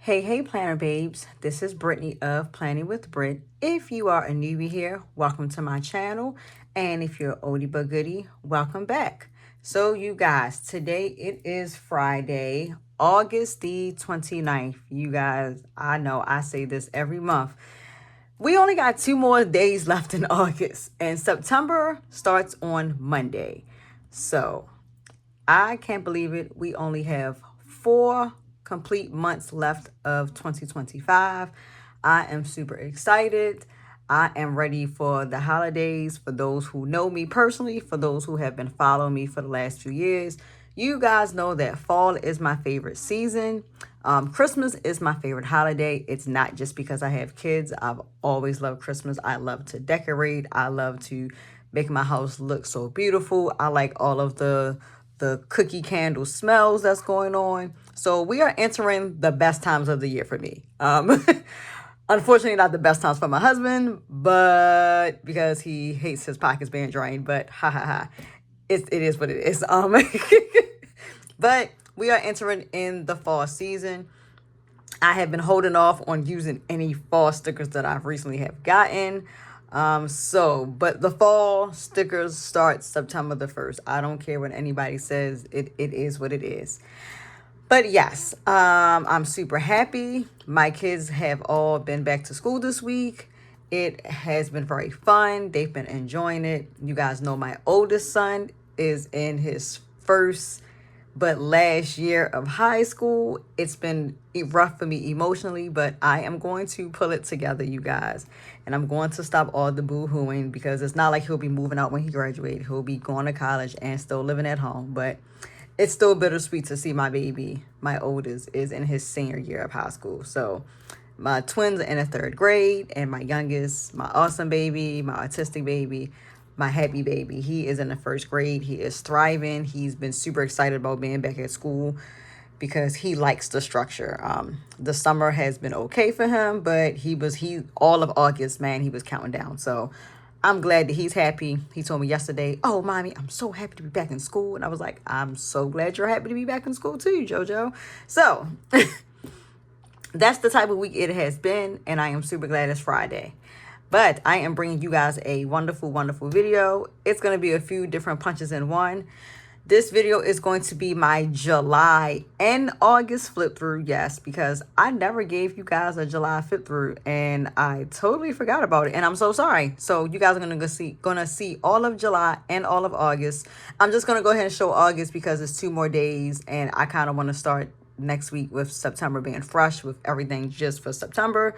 Hey, planner babes. This is Brittany of Planning with Brit. If you are a newbie here, welcome to my channel. And if you're oldie but goodie, welcome back. So you guys, today it is Friday, August the 29th. You guys, I know I say this every month. We only got 2 more days left in August, and September starts on Monday. So I can't believe it. We only have 4 complete months left of 2025. I am super excited. I am ready for the holidays. For those who know me personally, for those who have been following me for the last few years, you guys know that fall is my favorite season. Christmas is my favorite holiday. It's not just because I have kids. I've always loved Christmas. I love to decorate. I love to make my house look so beautiful. I like all of the cookie candle smells that's going on. So we are entering the best times of the year for me. Unfortunately, not the best times for my husband, but because he hates his pockets being drained. But ha ha ha, it is what it is. But we are entering in the fall season. I have been holding off on using any fall stickers that I've recently have gotten. But the fall stickers start September the 1st. I don't care what anybody says. It is what it is. But yes, I'm super happy. My kids have all been back to school this week. It has been very fun. They've been enjoying it. You guys know my oldest son is in his first but last year of high school. It's been rough for me emotionally, but I am going to pull it together, you guys. And I'm going to stop all the boo-hooing, because it's not like he'll be moving out when he graduates. He'll be going to college and still living at home. But it's still bittersweet to see my baby, my oldest, is in his senior year of high school. So my twins are in the 3rd grade, and my youngest, my awesome baby, my autistic baby, my happy baby, he is in the 1st grade. He is thriving. He's been super excited about being back at school because he likes the structure. The summer has been okay for him, but he all of August, man, he was counting down. So I'm glad that he's happy. He told me yesterday, "Oh, mommy, I'm so happy to be back in school." And I was like, "I'm so glad you're happy to be back in school too, JoJo." So that's the type of week it has been, and I am super glad it's Friday. But I am bringing you guys a wonderful, wonderful video. It's going to be a few different punches in one. This video is going to be my July and August flip through. Yes, because I never gave you guys a July flip through, and I totally forgot about it, and I'm so sorry. So you guys are gonna see all of July and all of August. I'm just gonna go ahead and show August because it's 2 more days, and I kind of want to start next week with September being fresh with everything just for September.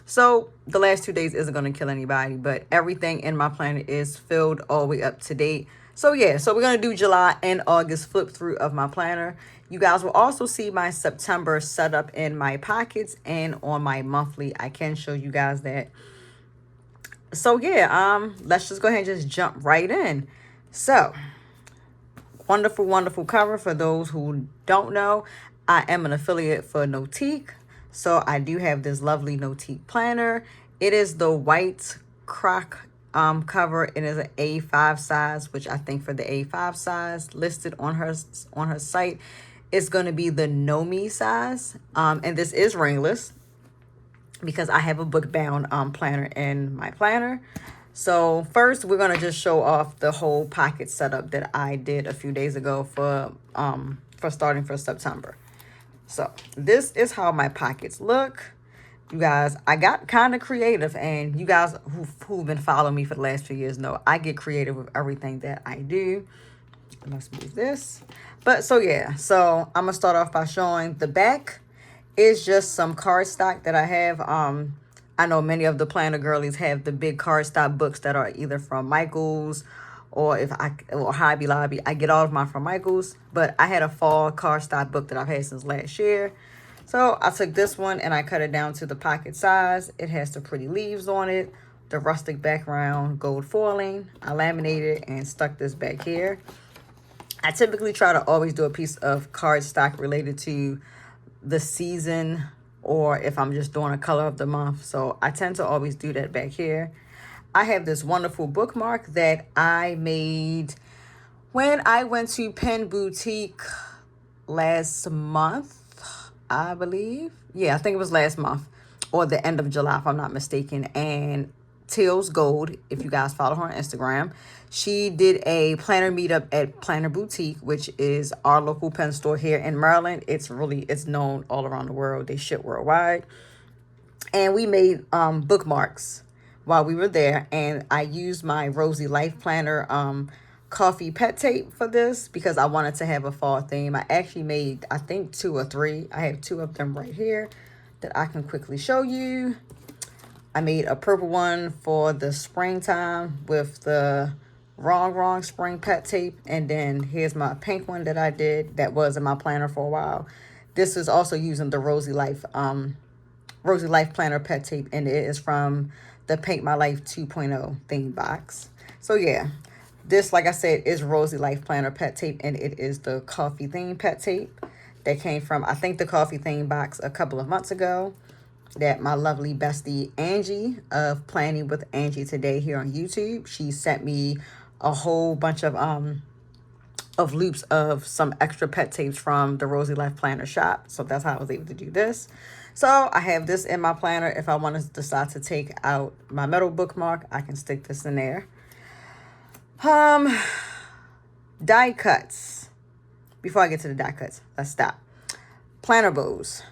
So the last 2 days isn't going to kill anybody, but everything in my planner is filled all the way up to date. So yeah, so we're going to do July and August flip through of my planner. You guys will also see my September setup in my pockets and on my monthly. I can show you guys that. So yeah, let's just go ahead and just jump right in. So wonderful, wonderful cover. For those who don't know, I am an affiliate for Notiq. So I do have this lovely Notiq planner. It is the white croc cover. It is an A5 size, which I think for the A5 size listed on her site, it's going to be the No Me size. And this is ringless because I have a book bound planner in my planner. So first, we're going to just show off the whole pocket setup that I did a few days ago for starting for September. So this is how my pockets look. You guys, I got kind of creative, and you guys who've been following me for the last few years know I get creative with everything that I do. Let's move this. But so yeah, so I'm gonna start off by showing the back is just some cardstock that I have. I know many of the planner girlies have the big cardstock books that are either from Michael's or Hobby Lobby. I get all of mine from Michael's, but I had a fall cardstock book that I've had since last year. So I took this one and I cut it down to the pocket size. It has the pretty leaves on it, the rustic background, gold foiling. I laminated and stuck this back here. I typically try to always do a piece of cardstock related to the season, or if I'm just doing a color of the month. So I tend to always do that back here. I have this wonderful bookmark that I made when I went to Pen Boutique last month. I believe. Yeah, I think it was last month or the end of July, if I'm not mistaken. And Teal's Gold, if you guys follow her on Instagram, she did a planner meetup at Planner Boutique, which is our local pen store here in Maryland. It's known all around the world. They ship worldwide. And we made bookmarks while we were there, and I used my Rosy Life Planner coffee pet tape for this because I wanted to have a fall theme. I actually made, I think, 2 or 3. I have 2 of them right here that I can quickly show you. I made a purple one for the springtime with the Rongrong spring pet tape, and then here's my pink one that I did that was in my planner for a while. This is also using the Rosy Life Planner pet tape, and it is from the Paint My Life 2.0 theme box. So yeah, this, like I said, is Rosy Life Planner pet tape, and it is the coffee theme pet tape that came from, I think, the coffee theme box a couple of months ago that my lovely bestie Angie of Planning with Angie Today here on YouTube, she sent me a whole bunch of loops of some extra pet tapes from the Rosy Life Planner shop. So that's how I was able to do this. So I have this in my planner. If I want to decide to take out my metal bookmark, I can stick this in there. Die cuts. Before I get to the die cuts, let's stop. Planner bows.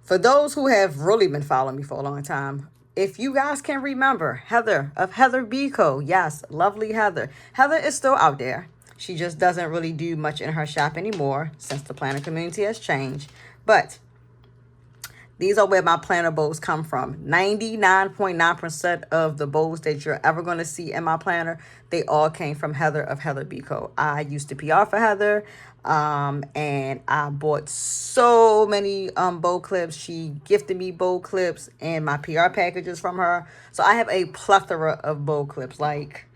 For those who have really been following me for a long time, if you guys can remember Heather of Heather Biko, yes, lovely Heather. Heather is still out there. She just doesn't really do much in her shop anymore since the planner community has changed. But these are where my planner bows come from. 99.9% of the bows that you're ever going to see in my planner, they all came from Heather of Heather Biko. I used to PR for Heather, and I bought so many bow clips. She gifted me bow clips and my PR packages from her. So I have a plethora of bow clips. Like,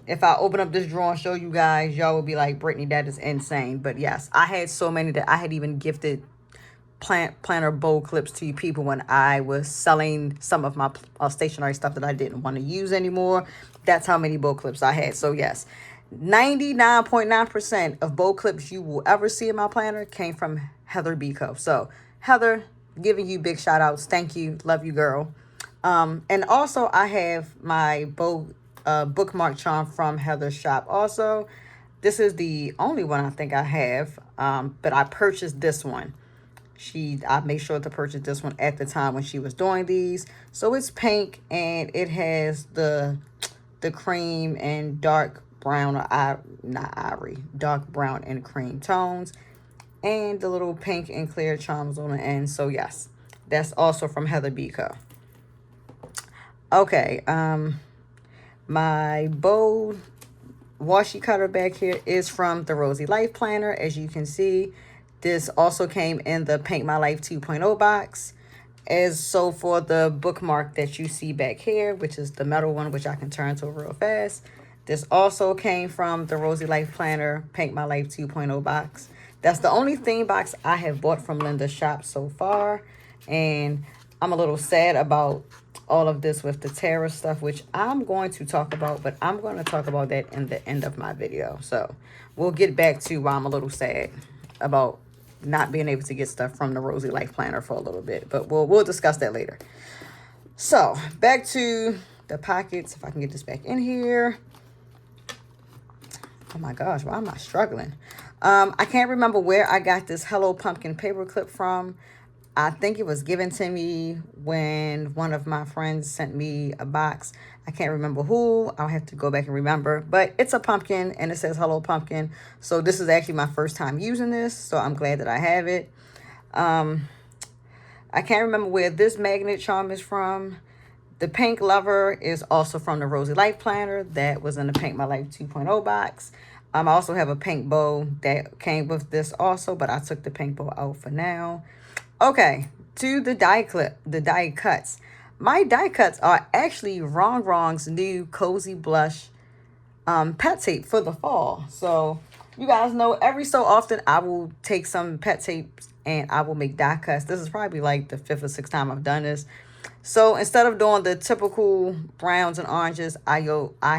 if I open up this drawer and show you guys, y'all will be like, Brittany, that is insane. But yes, I had so many that I had even gifted planner bow clips to people when I was selling some of my stationery stuff that I didn't want to use anymore. That's how many bow clips I had. So yes, 99.9% of bow clips you will ever see in my planner came from Heather Biko. So Heather, giving you big shout outs. Thank you. Love you, girl. And also I have my bow bookmark charm from Heather's shop also. This is the only one I think I have, but I purchased this one. I made sure to purchase this one at the time when she was doing these. So it's pink, and it has the cream and dark brown, or not ivory, dark brown and cream tones, and the little pink and clear charms on the end. So yes, that's also from Heather Biko. Okay, my bow washi cutter back here is from the Rosy Life Planner. As you can see, this also came in the Paint My Life 2.0 box. So for the bookmark that you see back here, which is the metal one, which I can turn to real fast, this also came from the Rosy Life Planner Paint My Life 2.0 box. That's the only theme box I have bought from Linda's shop so far. And I'm a little sad about all of this with the Terra stuff, which I'm going to talk about, but I'm going to talk about that in the end of my video. So we'll get back to why I'm a little sad about not being able to get stuff from the Rosy Life Planner for a little bit, but we'll discuss that later. So back to the pockets. If I can get this back in here. Oh my gosh, why am I struggling? I can't remember where I got this Hello Pumpkin paperclip from. I think it was given to me when one of my friends sent me a box. I can't remember who. I'll have to go back and remember. But it's a pumpkin, and it says Hello Pumpkin. So this is actually my first time using this, so I'm glad that I have it. I can't remember where this magnet charm is from. The pink lover is also from the Rosy Life Planner. That was in the Paint My Life 2.0 box. I also have a pink bow that came with this also, but I took the pink bow out for now. Okay, to the die cuts. My die cuts are actually Rongrong's new Cozy Blush pet tape for the fall. So you guys know every so often I will take some pet tapes and I will make die cuts. This is probably like the 5th or 6th time I've done this. So instead of doing the typical browns and oranges, I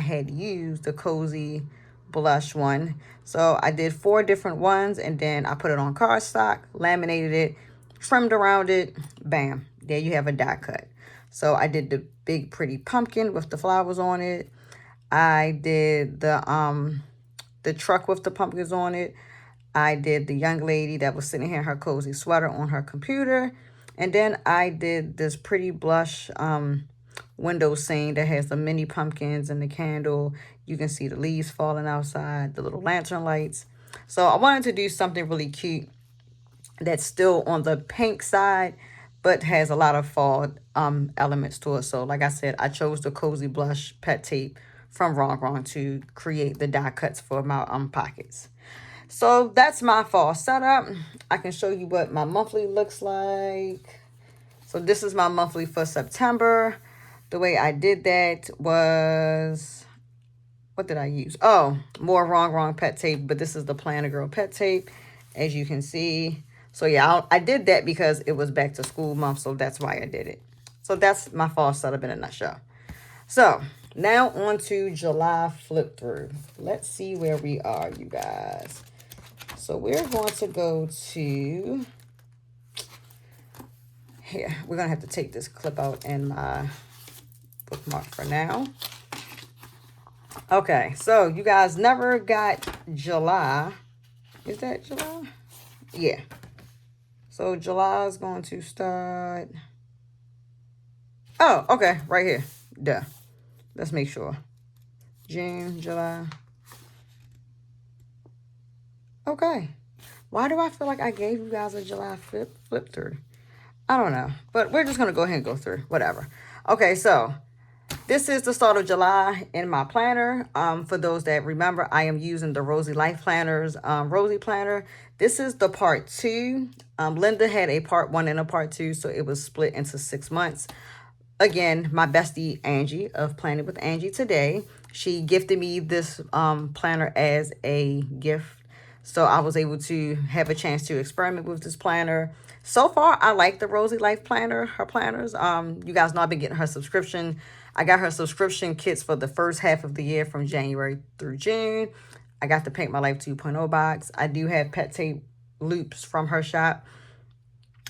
had used the Cozy Blush one. So I did 4 different ones, and then I put it on cardstock, laminated it, trimmed around it. Bam, there you have a die cut. So I did the big pretty pumpkin with the flowers on it. I did the truck with the pumpkins on it. I did the young lady that was sitting here in her cozy sweater on her computer. And then I did this pretty blush window scene that has the mini pumpkins and the candle. You can see the leaves falling outside, the little lantern lights. So I wanted to do something really cute that's still on the pink side, but has a lot of fall elements to it. So like I said, I chose the Cozy Blush Pet Tape from Rongrong to create the die cuts for my pockets. So that's my fall setup. I can show you what my monthly looks like. So this is my monthly for September. The way I did that was, what did I use? Oh, more Wrong Pet Tape, but this is the Planner Girl Pet Tape, as you can see. So yeah, I did that because it was back to school month, so that's why I did it. So that's my fall setup in a nutshell. So now on to July flip through. Let's see where we are, you guys. So we're going to go to here. We're going to have to take this clip out and my bookmark for now. Okay, so you guys never got July. Is that July? Yeah. So July is going to start. Oh, okay, right here. Duh. Let's make sure. June, July. Okay. Why do I feel like I gave you guys a July flip through? I don't know. But we're just going to go ahead and go through. Whatever. Okay, so this is the start of July in my planner. For those that remember, I am using the Roseylifeplanner's Rosy Planner. This is the part 2. Linda had a part 1 and a part 2, so it was split into 6 months. Again, my bestie Angie of Planning with Angie today, she gifted me this planner as a gift. So I was able to have a chance to experiment with this planner. So far, I like the Roseylifeplanner, her planners. You guys know I've been getting her subscription. I got her subscription kits for the first half of the year from January through June. I got the Paint My Life 2.0 box. I do have pet tape loops from her shop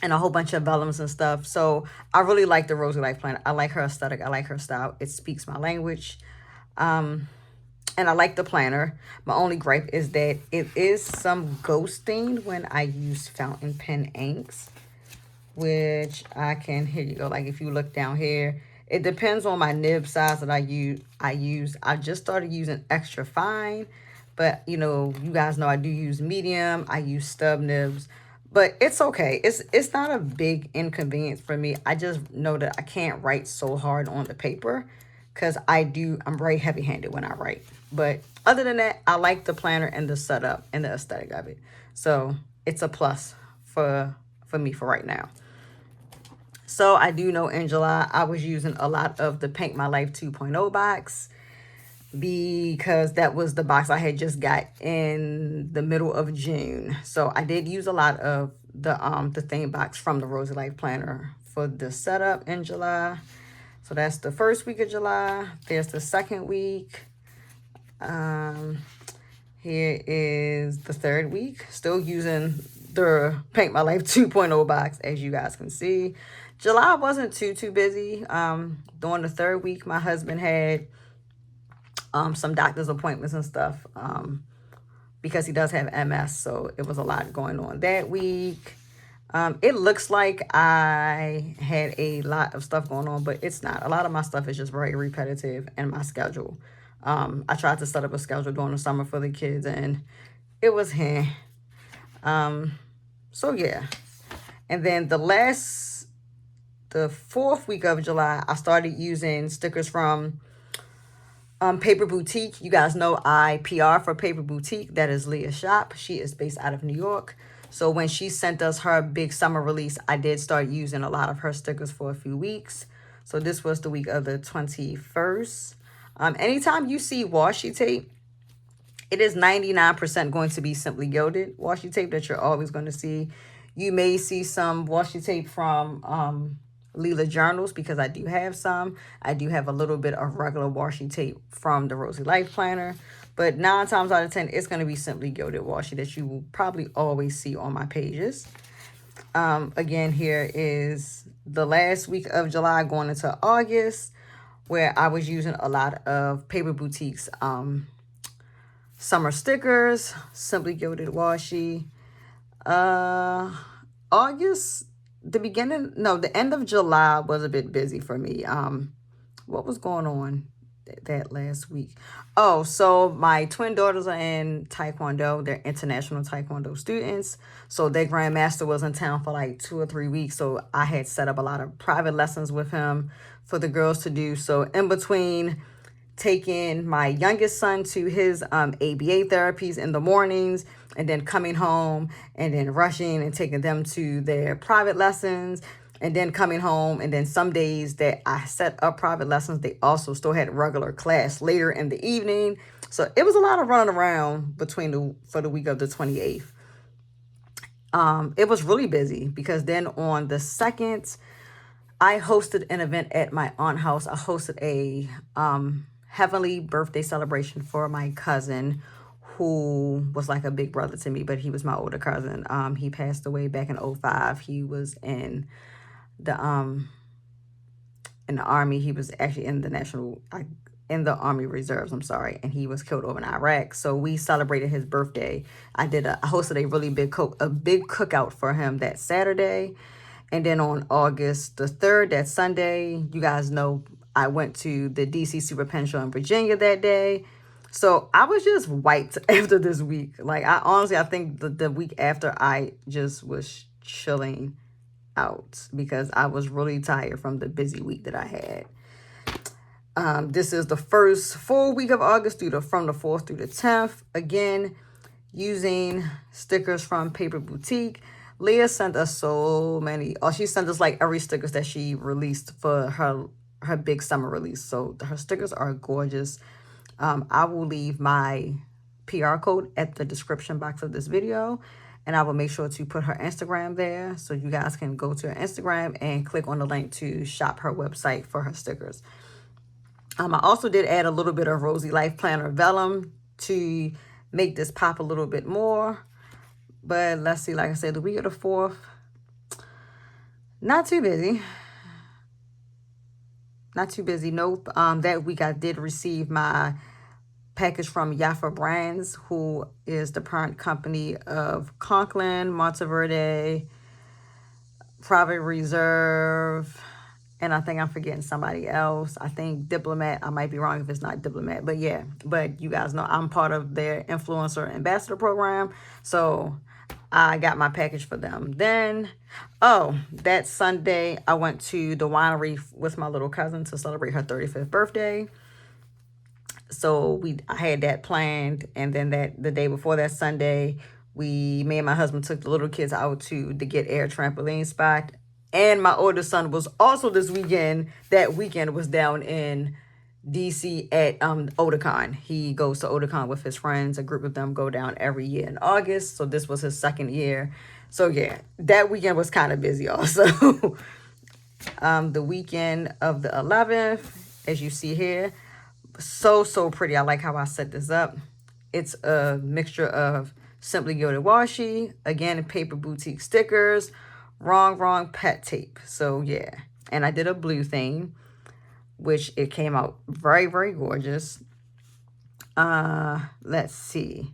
and a whole bunch of vellums and stuff. So I really like the Roseylifeplanner. I like her aesthetic. I like her style. It speaks my language. And I like the planner. My only gripe is that it is some ghosting when I use fountain pen inks, which I can, here you go. Like if you look down here, it depends on my nib size that I use. I just started using extra fine, but you know, you guys know I do use medium. I use stub nibs, but it's okay. It's not a big inconvenience for me. I just know that I can't write so hard on the paper because I'm very heavy-handed when I write. But other than that, I like the planner and the setup and the aesthetic of it. So it's a plus for me for right now. So I do know in July, I was using a lot of the Paint My Life 2.0 box because that was the box I had just got in the middle of June. So I did use a lot of the theme box from the Roseylifeplanner for the setup in July. So that's the first week of July. There's the second week. Here is the third week. Still using the Paint My Life 2.0 box, as you guys can see. July wasn't too busy. During the third week, my husband had some doctor's appointments and stuff because he does have MS. So it was a lot going on that week. It looks like I had a lot of stuff going on, but it's not. A lot of my stuff is just very repetitive in my schedule. I tried to set up a schedule during the summer for the kids, and it was so yeah. And then the fourth week of July, I started using stickers from Paper Boutique. You guys know I PR for Paper Boutique. That is Leah's shop. She is based out of New York. So when she sent us her big summer release, I did start using a lot of her stickers for a few weeks. So this was the week of the 21st. Anytime you see washi tape, it is 99% going to be simply gilded washi tape that you're always going to see. You may see some washi tape from Leelajournals because I do have some. I do have a little bit of regular washi tape from the Roseylifeplanner. But 9 times out of 10, it's going to be simply gilded washi that you will probably always see on my pages. Again, here is the last week of July going into August, where I was using a lot of Paper Boutique's summer stickers, Simply Gilded washi. August, the end of July was a bit busy for me. What was going on that last week? Oh, so my twin daughters are in Taekwondo. They're international Taekwondo students. So their grandmaster was in town for like 2 or 3 weeks. So I had set up a lot of private lessons with him for the girls to do. So in between taking my youngest son to his ABA therapies in the mornings, and then coming home and then rushing and taking them to their private lessons, and then coming home, and then some days that I set up private lessons, they also still had regular class later in the evening. So it was a lot of running around for the week of the 28th. It was really busy because then on the 2nd, I hosted an event at my aunt's house. I hosted a heavenly birthday celebration for my cousin, who was like a big brother to me, but he was my older cousin. He passed away back in 2005. He was in the army. He was actually in the Army Reserves, I'm sorry, and he was killed over in Iraq. So we celebrated his birthday. I hosted a really big cookout for him that Saturday. And then on August the 3rd, that Sunday, you guys know I went to the DC Super Pen Show in Virginia that day. So I was just wiped after this week. Like, I think the week after, I just was chilling out because I was really tired from the busy week that I had. This is the first full week of August from the 4th through the 10th. Again, using stickers from Paper Boutique. Leah sent us so many. She sent us like every stickers that she released for her big summer release. So her stickers are gorgeous. I will leave my PR code at the description box of this video, and I will make sure to put her Instagram there so you guys can go to her Instagram and click on the link to shop her website for her stickers. I also did add a little bit of Roseylifeplanner vellum to make this pop a little bit more. But let's see, like I said, the week of the 4th, not too busy. Not too busy, nope. That week I did receive my package from Yafa Brands, who is the parent company of Conklin, Monteverde, Private Reserve, and I think I'm forgetting somebody else. I think Diplomat. I might be wrong if it's not Diplomat. But yeah, but you guys know I'm part of their influencer ambassador program. So I got my package for them. Then, that Sunday, I went to the winery with my little cousin to celebrate her 35th birthday. So I had that planned. And then the day before that Sunday, me and my husband took the little kids out to the Get Air trampoline spot. And my oldest son was also that weekend was down in DC at Otakon. He goes to Otakon with his friends. A group of them go down every year in August. So this was his 2nd year. So yeah, that weekend was kind of busy also. The weekend of the 11th, as you see here, so pretty. I like how I set this up. It's a mixture of Simply Gilded washi, again, Paper Boutique stickers, Rongrong pet tape. So yeah, and I did a blue theme, which it came out very, very gorgeous. Let's see.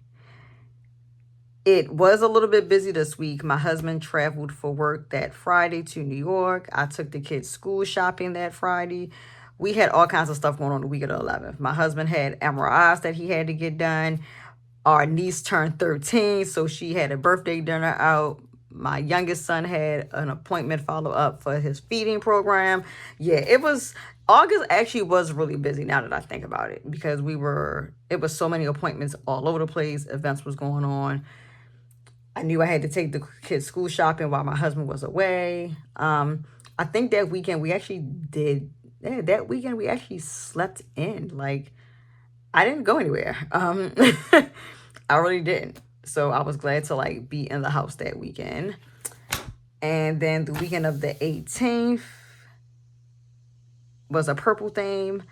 It was a little bit busy this week. My husband traveled for work that Friday to New York. I took the kids school shopping that Friday. We had all kinds of stuff going on the week of the 11th. My husband had MRIs that he had to get done. Our niece turned 13, so she had a birthday dinner out. My youngest son had an appointment follow-up for his feeding program. Yeah, August actually was really busy now that I think about it, because it was so many appointments all over the place. Events was going on. I knew I had to take the kids school shopping while my husband was away. I think that weekend we actually slept in. Like, I didn't go anywhere. I really didn't. So I was glad to like be in the house that weekend. And then the weekend of the 18th was a purple theme,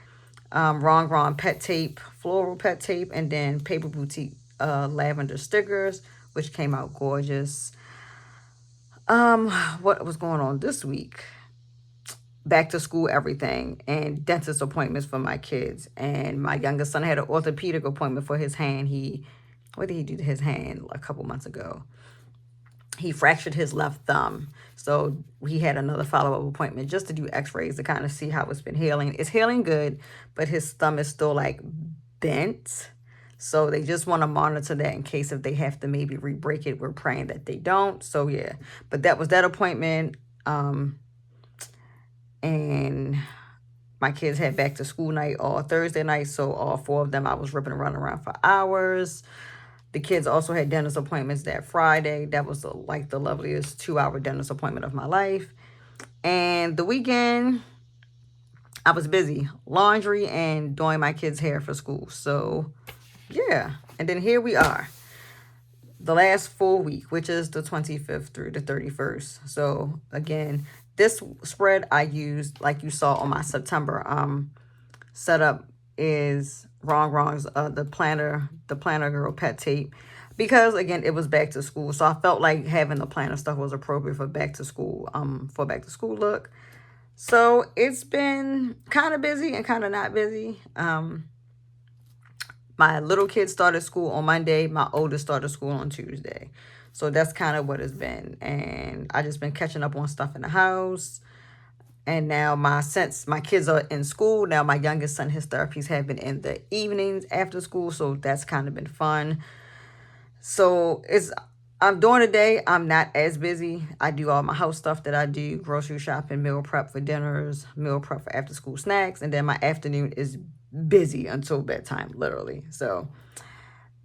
Rongrong pet tape, floral pet tape, and then Paper Boutique lavender stickers, which came out gorgeous. What was going on this week? Back to school, everything, and dentist appointments for my kids. And my youngest son had an orthopedic appointment for his hand. What did he do to his hand a couple months ago? He fractured his left thumb. So he had another follow-up appointment just to do x-rays to kind of see how it's been healing. It's healing good, but his thumb is still like bent. So they just want to monitor that in case if they have to maybe re-break it. We're praying that they don't. So yeah, but that was that appointment. And my kids had back to school night all Thursday night. So all 4 of them, I was ripping and running around for hours. The kids also had dentist appointments that Friday. That was like the loveliest 2-hour dentist appointment of my life. And the weekend, I was busy. Laundry and doing my kids' hair for school. So, yeah. And then here we are. The last full week, which is the 25th through the 31st. So, again, this spread I used, like you saw on my September setup, is Rongrong's the planner girl pet tape, because again it was back to school, so I felt like having the planner stuff was appropriate for back to school look. So it's been kind of busy and kind of not busy. My little kid started school on Monday. My oldest started school on Tuesday. So that's kind of what it's been. And I just been catching up on stuff in the house. And now since my kids are in school, now my youngest son, his therapies have been in the evenings after school. So that's kind of been fun. So I'm during the day, I'm not as busy. I do all my house stuff that I do, grocery shopping, meal prep for dinners, meal prep for after school snacks. And then my afternoon is busy until bedtime, literally. So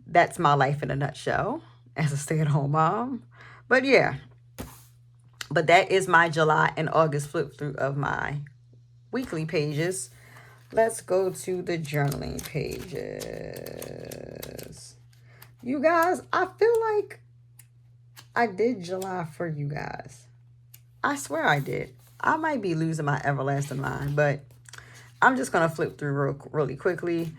that's my life in a nutshell as a stay-at-home mom. But yeah, but that is my July and August flip through of my weekly pages. Let's go to the journaling pages. You guys, I feel like I did July for you guys. I swear I did. I might be losing my everlasting mind, but I'm just going to flip through really quickly.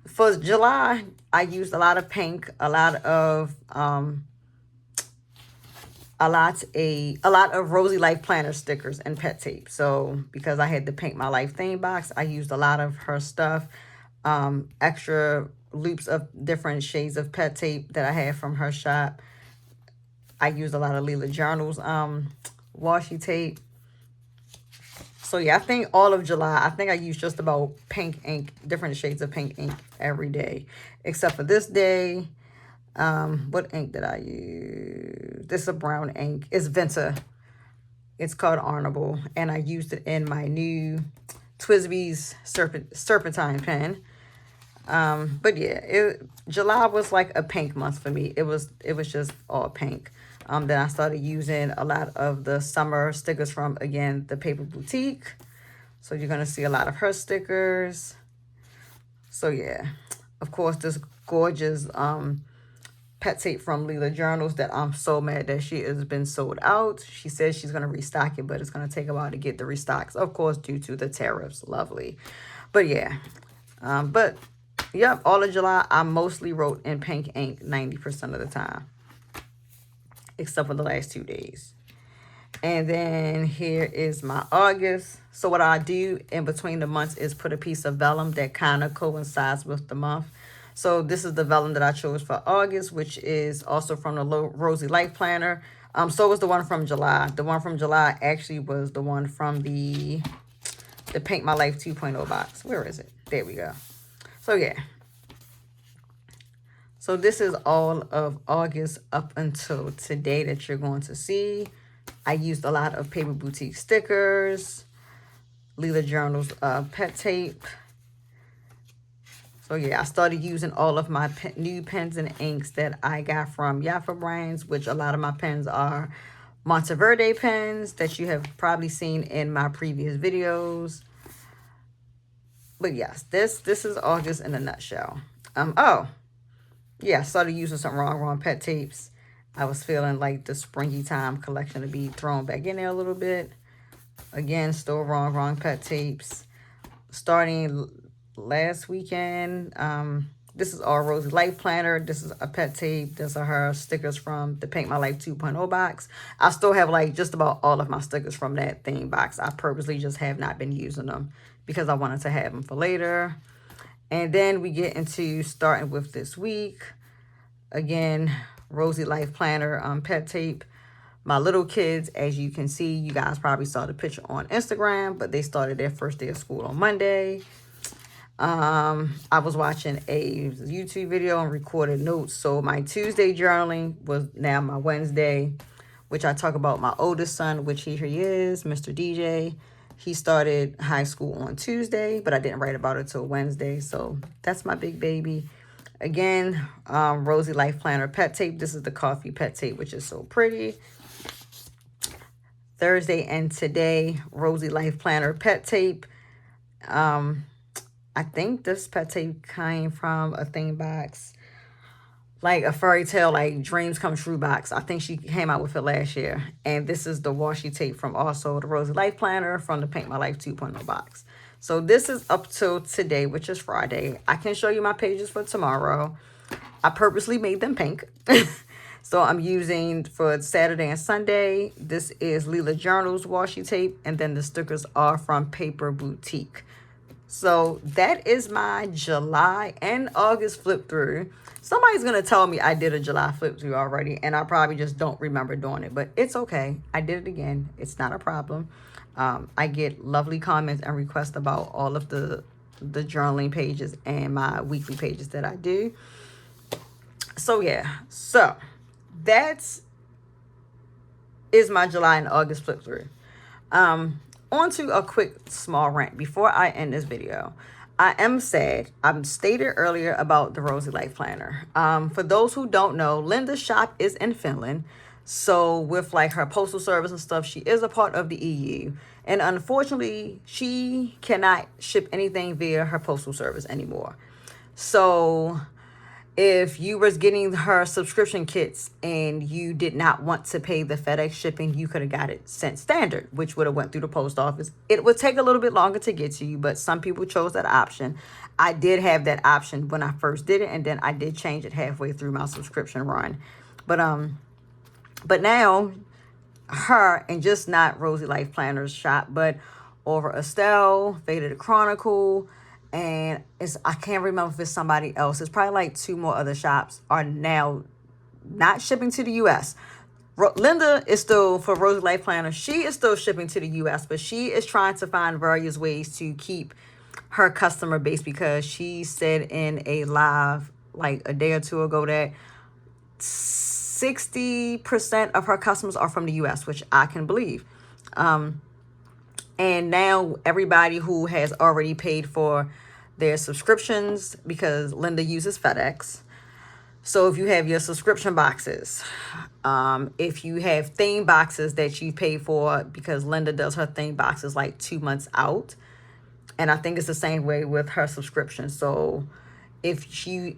For July, I used a lot of pink, a lot of Roseylifeplanner stickers and pet tape. So because I had the Paint My Life theme box, I used a lot of her stuff, extra loops of different shades of pet tape that I had from her shop. I used a lot of Leelajournals washi tape. So yeah, I think all of July, I think I used just about pink ink, different shades of pink ink every day, except for this day. What ink did I use? This is a brown ink. It's Venta. It's called Arnable, and I used it in my new Twisby's Serpentine pen. But yeah, July was like a pink month for me. It was just all pink. Then I started using a lot of the summer stickers from, again, the Paper Boutique. So you're going to see a lot of her stickers. So yeah, of course, this gorgeous pet tape from Leelajournals that I'm so mad that she has been sold out. She says she's going to restock it, but it's going to take a while to get the restocks, of course, due to the tariffs. Lovely. But yeah, but yep, all of July, I mostly wrote in pink ink 90% of the time, except for the last 2 days. And then here is my August. So what I do in between the months is put a piece of vellum that kind of coincides with the month. So this is the vellum that I chose for August, which is also from the Roseylifeplanner. So was the one from July. The one from July actually was the one from the Paint My Life 2.0 box. Where is it? There we go. So yeah. So this is all of August up until today that you're going to see. I used a lot of Paper Boutique stickers, Leelajournals pet tape. So yeah, I started using all of my new pens and inks that I got from Yafa Brands, which a lot of my pens are Monteverde pens that you have probably seen in my previous videos. But yes, this is August in a nutshell. Oh, yeah, I started using some Rongrong pet tapes. I was feeling like the springy time collection to be thrown back in there a little bit. Again, still Rongrong pet tapes. Starting last weekend, This is our Rosy Life Planner. This is a pet tape. These are her stickers from the Paint My Life 2.0 box. I still have like just about all of my stickers from that theme box. I purposely just have not been using them because I wanted to have them for later. And then we get into starting with this week. Again, Rosy Life Planner pet tape. My little kids, as you can see, you guys probably saw the picture on Instagram, but they started their first day of school on Monday. I was watching a YouTube video and recorded notes. So my Tuesday journaling was now my Wednesday, which I talk about my oldest son, which here he is, Mr. DJ. He started high school on Tuesday, but I didn't write about it till Wednesday. So that's my big baby. Again, Rosy Life Planner pet tape. This is the coffee pet tape, which is so pretty. Thursday and today, Rosy Life Planner pet tape. I think this pet tape came from a thing box, like a fairy tale, like dreams come true box. I think she came out with it last year. And this is the washi tape from also the Rosy Life Planner from the Paint My Life 2.0 box. So this is up till today, which is Friday. I can show you my pages for tomorrow. I purposely made them pink. So I'm using for Saturday and Sunday. This is Leelajournals washi tape. And then the stickers are from Paper Boutique. So that is my July and August flip through. Somebody's going to tell me I did a July flip through already, and I probably just don't remember doing it. But it's okay. I did it again. It's not a problem. I get lovely comments and requests about all of the journaling pages and my weekly pages that I do. So yeah. So that's is my July and August flip through. On to a quick small rant before I end this video. I am sad. I stated earlier about the Rosy Life Planner. For those who don't know, Linda's shop is in Finland. So with like her postal service and stuff, she is a part of the EU. And unfortunately, she cannot ship anything via her postal service anymore. So if you was getting her subscription kits and you did not want to pay the FedEx shipping, you could have got it sent standard, which would have went through the post office. It would take a little bit longer to get to you, but some people chose that option. I did have that option when I first did it, and then I did change it halfway through my subscription run. But now her, and just not Rosy Life Planner's shop, but over Estelle, Faded the Chronicle, and I can't remember if it's somebody else. It's probably like 2 more other shops are now not shipping to the U.S. Linda is still, for Rosy Life Planner, she is still shipping to the U.S., but she is trying to find various ways to keep her customer base, because she said in a live like a day or two ago that 60% of her customers are from the U.S., which I can believe. And now everybody who has already paid for their subscriptions, because Linda uses FedEx. So if you have your subscription boxes, if you have theme boxes that you pay for, because Linda does her theme boxes like 2 months out. And I think it's the same way with her subscription. So if she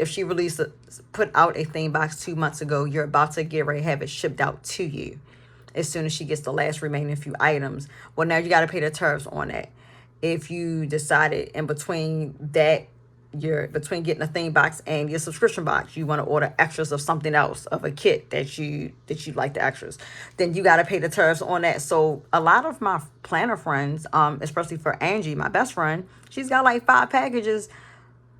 put out a theme box 2 months ago, you're about to get ready to have it shipped out to you as soon as she gets the last remaining few items. Well, now you got to pay the tariffs on that. If you decided in between that, between getting a theme box and your subscription box, you want to order extras of something else, of a kit that you like the extras, then you got to pay the tariffs on that. So a lot of my planner friends, especially for Angie, my best friend, she's got like 5 packages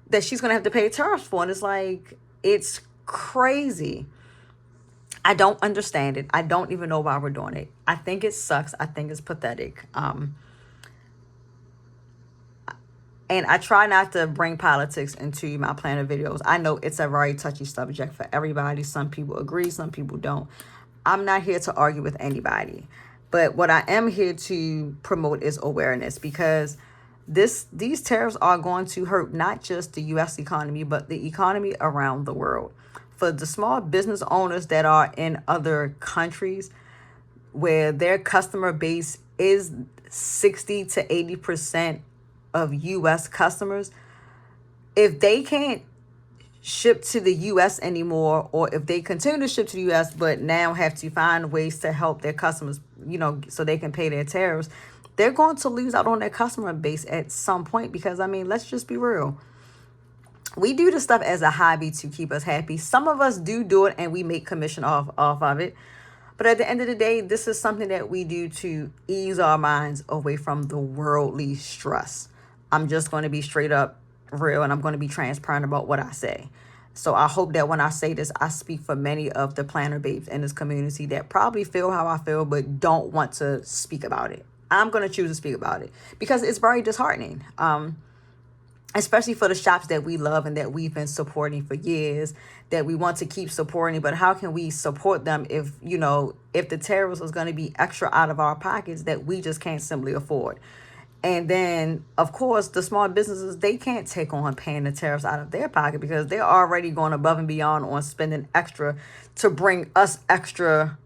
that she's going to have to pay tariffs for. And it's like, it's crazy. I don't understand it. I don't even know why we're doing it. I think it sucks. I think it's pathetic. And I try not to bring politics into my planner videos. I know it's a very touchy subject for everybody. Some people agree, some people don't. I'm not here to argue with anybody. But what I am here to promote is awareness, because these tariffs are going to hurt not just the U.S. economy, but the economy around the world. For the small business owners that are in other countries where their customer base is 60 to 80% of U.S. customers, if they can't ship to the U.S. anymore, or if they continue to ship to the U.S. but now have to find ways to help their customers, so they can pay their tariffs, they're going to lose out on their customer base at some point. Because, I mean, let's just be real. we do this stuff as a hobby to keep us happy. Some of us do it and we make commission off of it. But at the end of the day, this is something that we do to ease our minds away from the worldly stress. I'm just going to be straight up real, and I'm going to be transparent about what I say. So I hope that when I say this, I speak for many of the planner babes in this community that probably feel how I feel but don't want to speak about it. I'm going to choose to speak about it because it's very disheartening. Especially for the shops that we love and that we've been supporting for years, that we want to keep supporting. But how can we support them if, if the tariffs is going to be extra out of our pockets that we just can't simply afford? And then, of course, the small businesses, they can't take on paying the tariffs out of their pocket because they're already going above and beyond on spending extra to bring us extra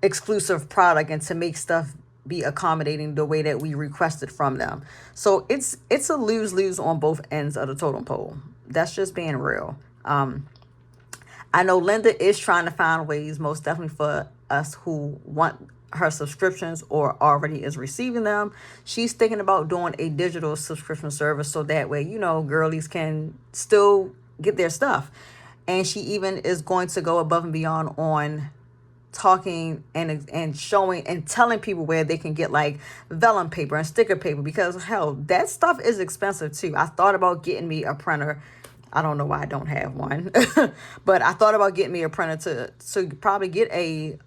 exclusive product and to make stuff be accommodating the way that we requested from them. So it's a lose-lose on both ends of the totem pole. That's just being real. I know Linda is trying to find ways, most definitely for us who want her subscriptions or already is receiving them. She's thinking about doing a digital subscription service so that way, girlies can still get their stuff. And she even is going to go above and beyond on talking and showing and telling people where they can get like vellum paper and sticker paper, because hell, that stuff is expensive too. I thought about getting me a printer. I don't know why I don't have one, but I thought about getting me a printer to probably get a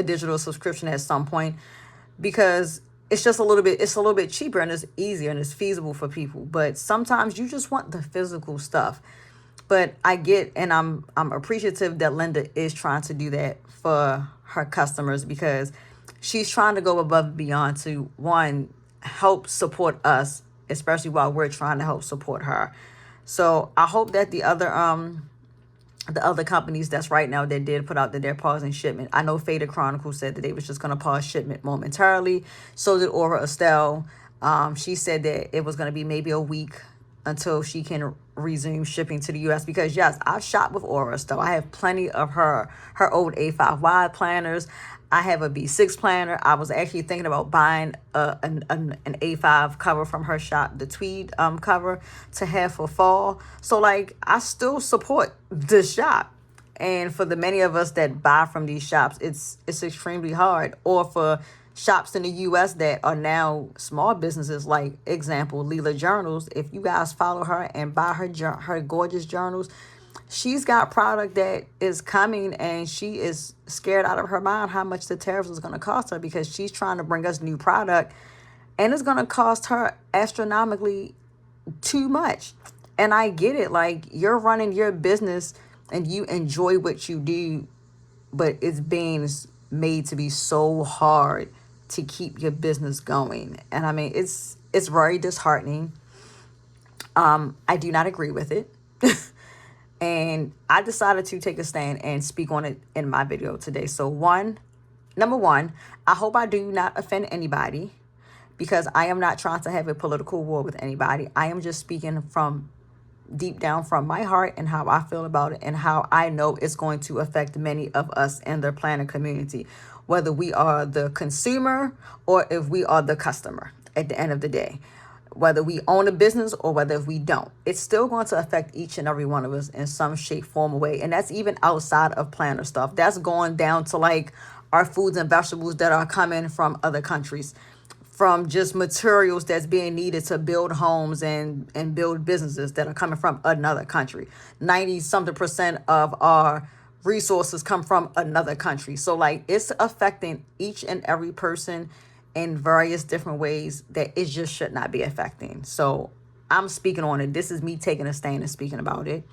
digital subscription at some point, because it's a little bit cheaper and it's easier and it's feasible for people. But sometimes you just want the physical stuff. But I get, and I'm appreciative that Linda is trying to do that for her customers, because she's trying to go above and beyond to, one, help support us, especially while we're trying to help support her. So I hope that the other companies that's right now that did put out that they're pausing shipment. I know Faded Chronicles said that they was just going to pause shipment momentarily. So did Aura Estelle. She said that it was going to be maybe a week until she can resume shipping to the U.S. Because yes, I've shopped with Aura Estelle. I have plenty of her old A5 wide planners. I have a B6 planner. I was actually thinking about buying an A5 cover from her shop, the tweed cover, to have for fall. So like, I still support the shop. And for the many of us that buy from these shops, it's extremely hard. Or for shops in the U.S. that are now small businesses, like example, Leelajournals. If you guys follow her and buy her gorgeous journals, she's got product that is coming and she is scared out of her mind how much the tariffs is going to cost her, because she's trying to bring us new product and it's going to cost her astronomically too much. And I get it. Like, you're running your business and you enjoy what you do, but it's being made to be so hard to keep your business going. And I mean, it's very disheartening. I do not agree with it. And I decided to take a stand and speak on it in my video today. So number one, I hope I do not offend anybody, because I am not trying to have a political war with anybody. I am just speaking from deep down from my heart and how I feel about it and how I know it's going to affect many of us in the planner community, whether we are the consumer or if we are the customer at the end of the day. Whether we own a business or whether we don't, it's still going to affect each and every one of us in some shape, form, or way. And that's even outside of planner stuff. That's going down to like our foods and vegetables that are coming from other countries, from just materials that's being needed to build homes and build businesses that are coming from another country. 90-something% of our resources come from another country. So like, it's affecting each and every person in various different ways that it just should not be affecting. So I'm speaking on it. This is me taking a stand and speaking about it.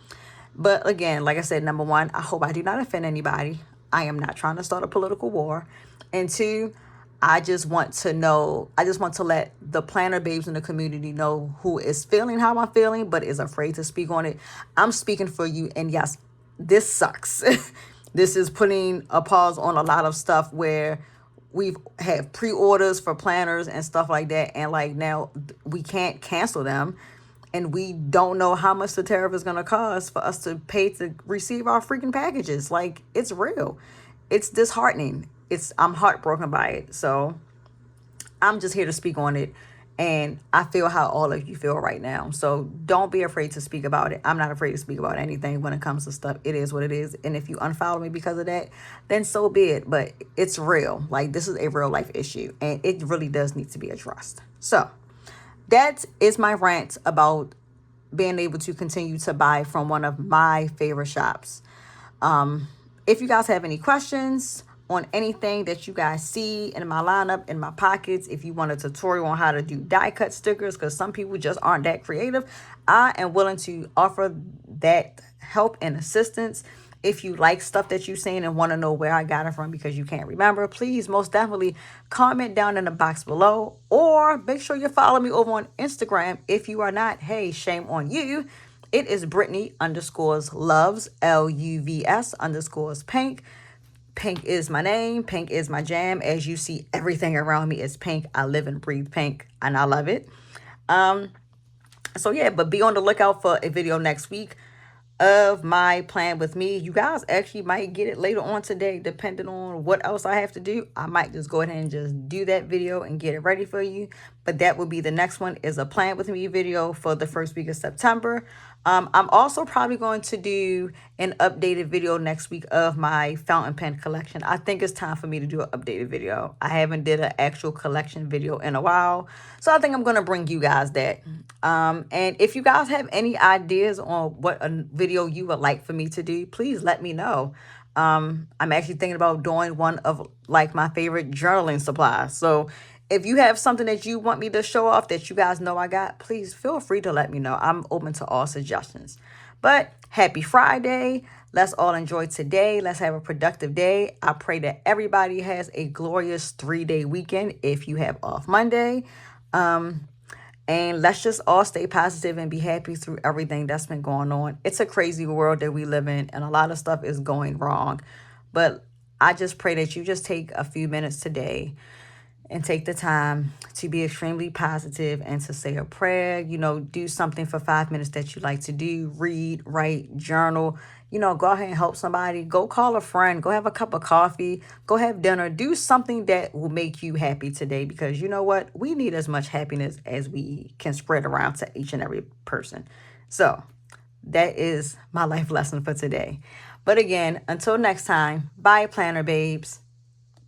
But again, like I said, number one, I hope I do not offend anybody. I am not trying to start a political war. And two, I just want to let the planner babes in the community know who is feeling how I'm feeling, but is afraid to speak on it. I'm speaking for you. And yes, this sucks. This is putting a pause on a lot of stuff where we've had pre-orders for planners and stuff like that. And like, now we can't cancel them. And we don't know how much the tariff is going to cost for us to pay to receive our freaking packages. Like, it's real. It's disheartening. I'm heartbroken by it. So I'm just here to speak on it And I feel how all of you feel right now. So don't be afraid to speak about it. I'm not afraid to speak about anything when it comes to stuff. It is what it is. And if you unfollow me because of that, then so be it. But it's real. Like, this is a real life issue. And it really does need to be addressed. So that is my rant about being able to continue to buy from one of my favorite shops. If you guys have any questions on anything that you guys see in my lineup, in my pockets, if you want a tutorial on how to do die cut stickers, because some people just aren't that creative, I am willing to offer that help and assistance. If you like stuff that you've seen and want to know where I got it from because you can't remember, please most definitely comment down in the box below, or make sure you follow me over on Instagram. If you are not, hey, shame on you. It is Brittany_loves, LUVS_pink. Pink is my name. Pink is my jam. As you see, everything around me is pink. I live and breathe pink, and I love it. So yeah, but be on the lookout for a video next week of my plan with me. You guys actually might get it later on today, depending on what else I have to do. I might just go ahead and just do that video and get it ready for you. But that will be the next one, is a plan with me video for the first week of September. I'm also probably going to do an updated video next week of my fountain pen collection. I think it's time for me to do an updated video. I haven't did an actual collection video in a while, so I think I'm going to bring you guys that. And if you guys have any ideas on what a video you would like for me to do, please let me know. I'm actually thinking about doing one of like my favorite journaling supplies. So if you have something that you want me to show off that you guys know I got, please feel free to let me know. I'm open to all suggestions. But happy Friday. Let's all enjoy today. Let's have a productive day. I pray that everybody has a glorious 3-day weekend if you have off Monday. And let's just all stay positive and be happy through everything that's been going on. It's a crazy world that we live in, and a lot of stuff is going wrong. But I just pray that you just take a few minutes today and take the time to be extremely positive and to say a prayer. You know, do something for 5 minutes that you like to do. Read, write, journal. You know, go ahead and help somebody. Go call a friend. Go have a cup of coffee. Go have dinner. Do something that will make you happy today, because you know what? We need as much happiness as we can spread around to each and every person. So that is my life lesson for today. But again, until next time, bye, planner babes.